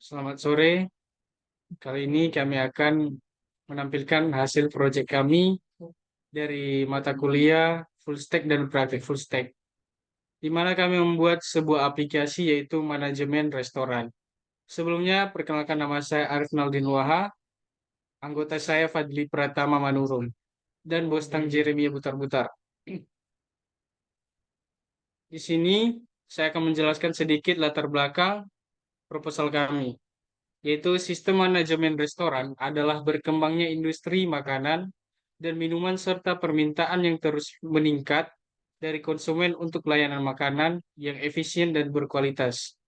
Selamat sore. Kali ini kami akan menampilkan hasil proyek kami dari mata kuliah Full Stack dan Praktik Full Stack, di mana kami membuat sebuah aplikasi yaitu manajemen restoran. Sebelumnya, perkenalkan nama saya Arif Naldin Waha, anggota saya Fadli Pratama Manurung, dan Bostang Jeremia Butar-Butar. Di sini, saya akan menjelaskan sedikit latar belakang proposal kami, yaitu sistem manajemen restoran adalah berkembangnya industri makanan dan minuman serta permintaan yang terus meningkat dari konsumen untuk layanan makanan yang efisien dan berkualitas.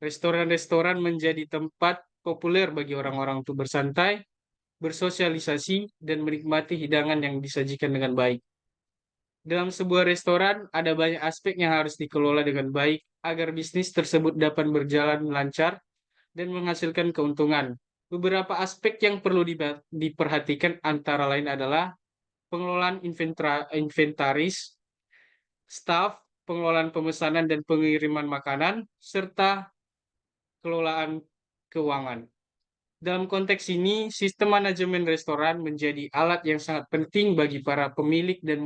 Restoran-restoran menjadi tempat populer bagi orang-orang untuk bersantai, bersosialisasi, dan menikmati hidangan yang disajikan dengan baik. Dalam sebuah restoran, ada banyak aspek yang harus dikelola dengan baik agar bisnis tersebut dapat berjalan lancar dan menghasilkan keuntungan. Beberapa aspek yang perlu diperhatikan antara lain adalah pengelolaan inventaris, staf, pengelolaan pemesanan dan pengiriman makanan, serta kelolaan keuangan. Dalam konteks ini, sistem manajemen restoran menjadi alat yang sangat penting bagi para pemilik dan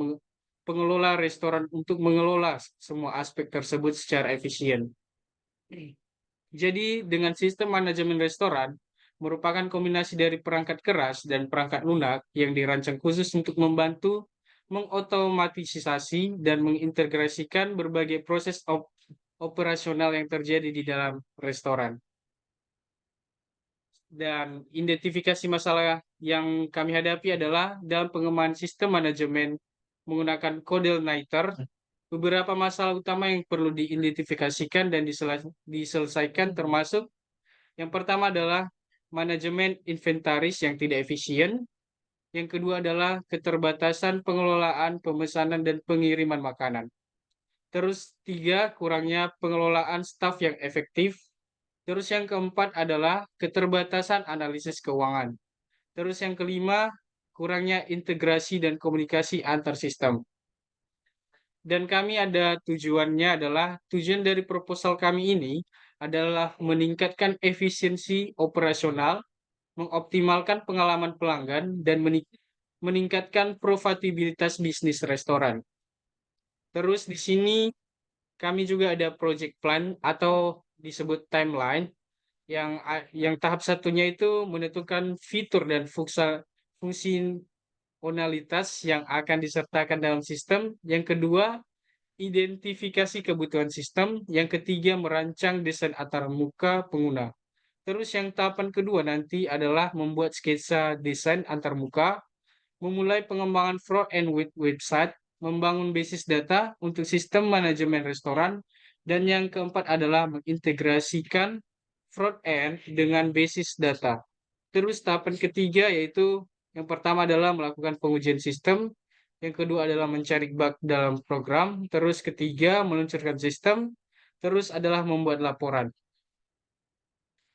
pengelola restoran untuk mengelola semua aspek tersebut secara efisien. Jadi, dengan sistem manajemen restoran, merupakan kombinasi dari perangkat keras dan perangkat lunak yang dirancang khusus untuk membantu mengotomatisasi dan mengintegrasikan berbagai proses operasional yang terjadi di dalam restoran. Dan identifikasi masalah yang kami hadapi adalah dalam pengembangan sistem manajemen menggunakan kode Niter, beberapa masalah utama yang perlu diidentifikasikan dan diselesaikan termasuk yang pertama adalah manajemen inventaris yang tidak efisien. Yang kedua adalah keterbatasan pengelolaan, pemesanan, dan pengiriman makanan. Terus tiga, kurangnya pengelolaan staf yang efektif. Terus yang keempat adalah keterbatasan analisis keuangan. Terus yang kelima, kurangnya integrasi dan komunikasi antar sistem. Dan kami ada tujuannya adalah, tujuan dari proposal kami ini adalah meningkatkan efisiensi operasional, mengoptimalkan pengalaman pelanggan, dan meningkatkan profitabilitas bisnis restoran. Terus di sini kami juga ada project plan atau disebut timeline yang tahap satunya itu menentukan fitur dan fungsionalitas yang akan disertakan dalam sistem. Yang kedua, identifikasi kebutuhan sistem. Yang ketiga, merancang desain antarmuka pengguna. Terus yang tahapan kedua nanti adalah membuat sketsa desain antarmuka, memulai pengembangan front-end website, membangun basis data untuk sistem manajemen restoran, dan yang keempat adalah mengintegrasikan front-end dengan basis data. Terus tahapan ketiga yaitu yang pertama adalah melakukan pengujian sistem, yang kedua adalah mencari bug dalam program, terus ketiga meluncurkan sistem, terus adalah membuat laporan.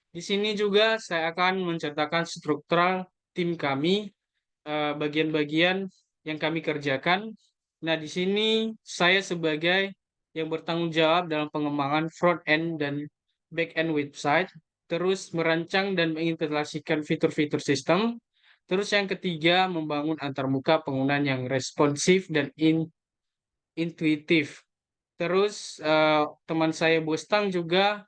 Di sini juga saya akan menceritakan struktural tim kami, bagian-bagian yang kami kerjakan. Nah, di sini saya sebagai yang bertanggung jawab dalam pengembangan front-end dan back-end website, terus merancang dan mengintegrasikan fitur-fitur sistem. Terus yang ketiga, membangun antarmuka penggunaan yang responsif dan intuitif. Terus teman saya Bostang juga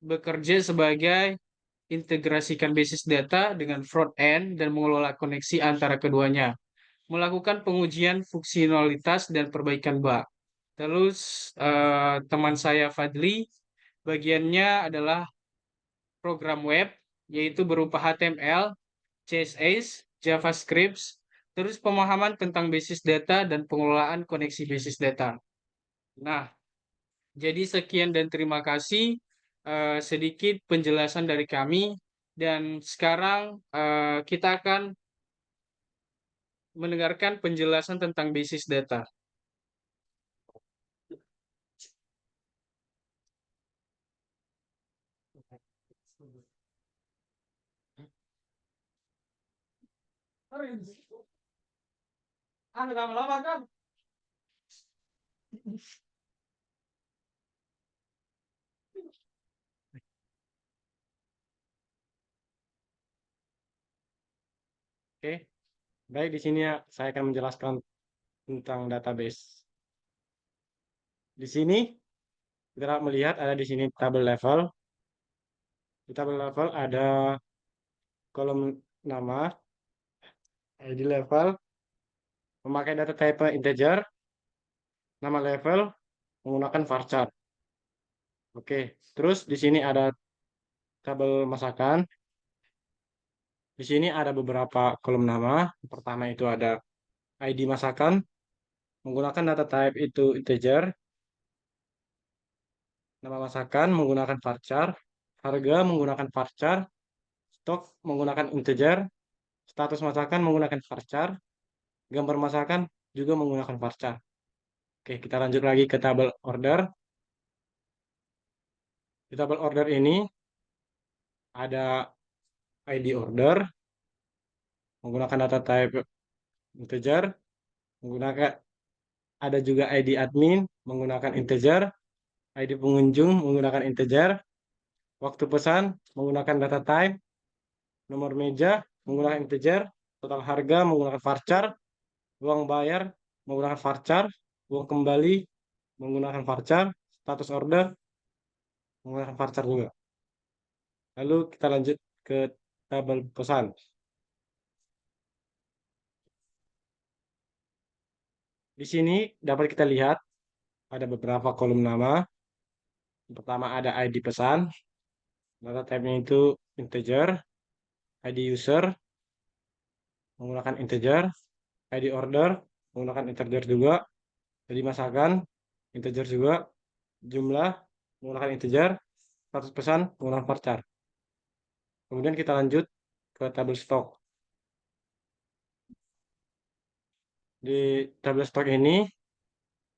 bekerja sebagai integrasikan basis data dengan front end dan mengelola koneksi antara keduanya, melakukan pengujian fungsionalitas dan perbaikan bug. Terus teman saya Fadli, bagiannya adalah program web, yaitu berupa HTML, CSS, JavaScript, terus pemahaman tentang basis data dan pengelolaan koneksi basis data. Nah, jadi sekian dan terima kasih. Sedikit penjelasan dari kami. Dan sekarang kita akan mendengarkan penjelasan tentang basis data. Lama-lama kan? Oke, baik di sini ya saya akan menjelaskan tentang database. Di sini kita dapat melihat ada di sini tabel level. Di tabel level ada kolom nama, ID level, memakai data type integer, nama level menggunakan varchar. Oke, terus di sini ada tabel masakan. Di sini ada beberapa kolom nama. Pertama itu ada ID masakan menggunakan data type itu integer, nama masakan menggunakan varchar, harga menggunakan varchar, stok menggunakan integer, status masakan menggunakan varchar, gambar masakan juga menggunakan varchar. Oke, kita lanjut lagi ke tabel order. Di tabel order ini ada ID order menggunakan data type integer, menggunakan ada juga ID admin menggunakan integer, ID pengunjung menggunakan integer, waktu pesan menggunakan data type, nomor meja menggunakan integer, total harga menggunakan varchar, uang bayar menggunakan varchar, uang kembali menggunakan varchar, status order menggunakan varchar juga. Lalu kita lanjut ke tabel pesan. Di sini dapat kita lihat ada beberapa kolom nama. Pertama ada ID pesan, data type-nya itu integer, ID user menggunakan integer, ID order menggunakan integer juga, ID masakan integer juga, jumlah menggunakan integer, status pesan menggunakan varchar. Kemudian kita lanjut ke tabel stok. Di tabel stok ini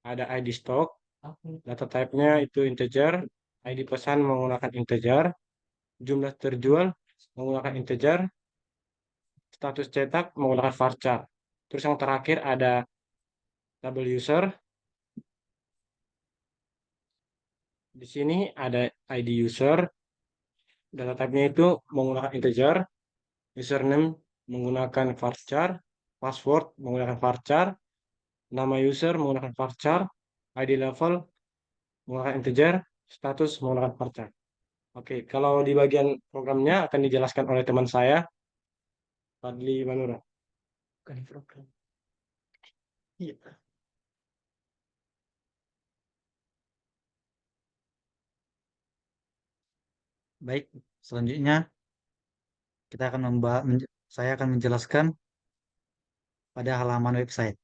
ada ID stok, data type-nya itu integer, ID pesan menggunakan integer, jumlah terjual menggunakan integer, status cetak menggunakan varchar. Terus yang terakhir ada tabel user. Di sini ada ID user, data type-nya itu menggunakan integer, username menggunakan varchar, password menggunakan varchar, nama user menggunakan varchar, ID level menggunakan integer, status menggunakan varchar. Oke, kalau di bagian programnya akan dijelaskan oleh teman saya, Fadli Manura. Bukan di program. Iya. Baik, selanjutnya kita akan saya akan menjelaskan pada halaman website.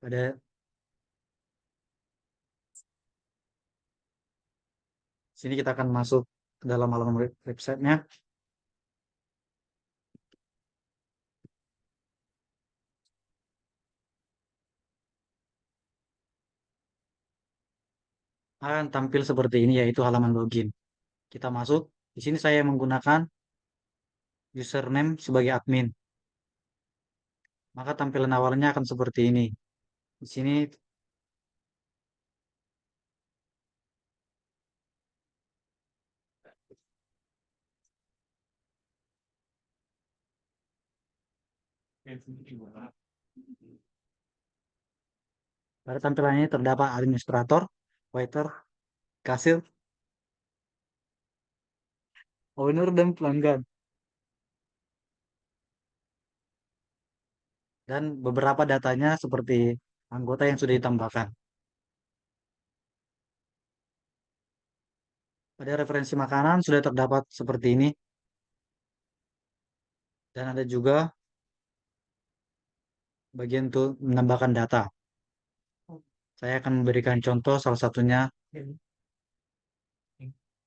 Pada sini kita akan masuk ke dalam halaman websitenya. Akan tampil seperti ini yaitu halaman login. Kita masuk. Di sini saya menggunakan username sebagai admin. Maka tampilan awalnya akan seperti ini. Di sini pada tampilan ini terdapat administrator, waiter, kasir, owner, dan pelanggan. Dan beberapa datanya seperti anggota yang sudah ditambahkan. Pada referensi makanan sudah terdapat seperti ini. Dan ada juga bagian untuk menambahkan data. Saya akan memberikan contoh salah satunya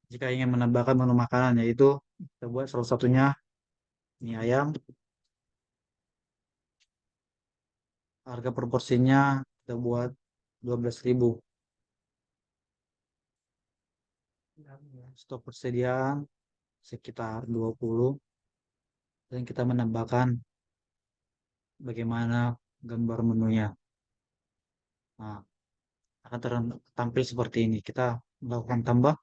jika ingin menambahkan menu makanan yaitu kita buat salah satunya mie ayam. Harga proporsinya kita buat 12.000. Stok persediaan sekitar 20 dan kita menambahkan bagaimana gambar menunya. Nah, akan tampil seperti ini. Kita melakukan tambah.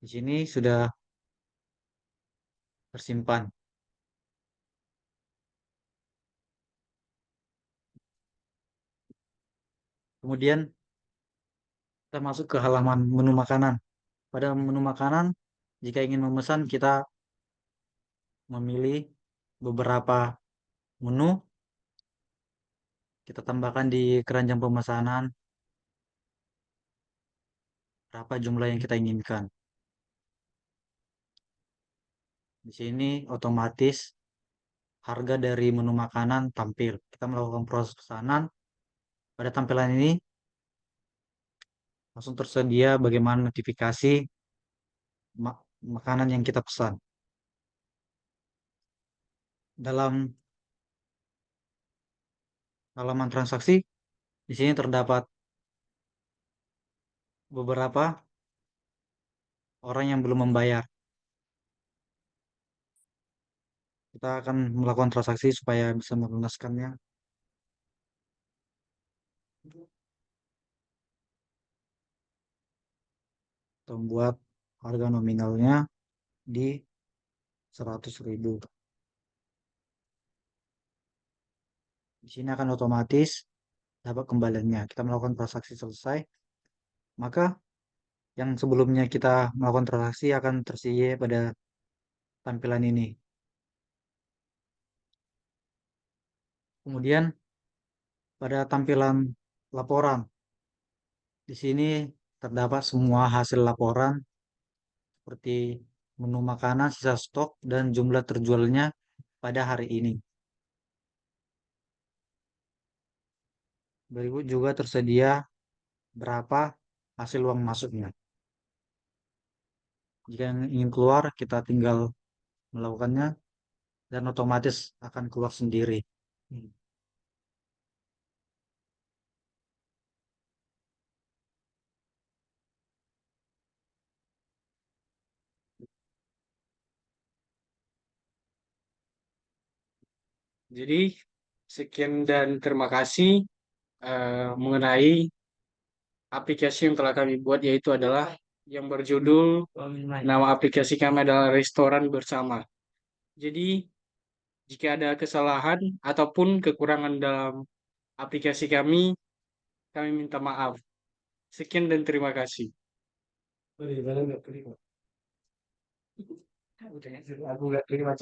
Di sini sudah tersimpan. Kemudian kita masuk ke halaman menu makanan. Pada menu makanan, jika ingin memesan, kita memilih beberapa menu. Kita tambahkan di keranjang pemesanan berapa jumlah yang kita inginkan. Di sini otomatis harga dari menu makanan tampil. Kita melakukan proses pesanan. Pada tampilan ini langsung tersedia bagaimana notifikasi makanan yang kita pesan. Dalam halaman transaksi, di sini terdapat beberapa orang yang belum membayar. Kita akan melakukan transaksi supaya bisa melunaskannya. Kita membuat harga nominalnya di 100.000. Di sini akan otomatis dapat kembaliannya. Kita melakukan transaksi selesai, maka yang sebelumnya kita melakukan transaksi akan tersedia pada tampilan ini. Kemudian pada tampilan laporan, di sini terdapat semua hasil laporan seperti menu makanan, sisa stok, dan jumlah terjualnya pada hari ini. Berikut juga tersedia berapa hasil uang masuknya. Jika ingin keluar, kita tinggal melakukannya dan otomatis akan keluar sendiri. Jadi sekian dan terima kasih mengenai aplikasi yang telah kami buat, yaitu adalah yang berjudul, nama aplikasi kami adalah Restoran Bersama. Jadi jika ada kesalahan ataupun kekurangan dalam aplikasi kami minta maaf. Sekian dan terima kasih. Aku nggak terima.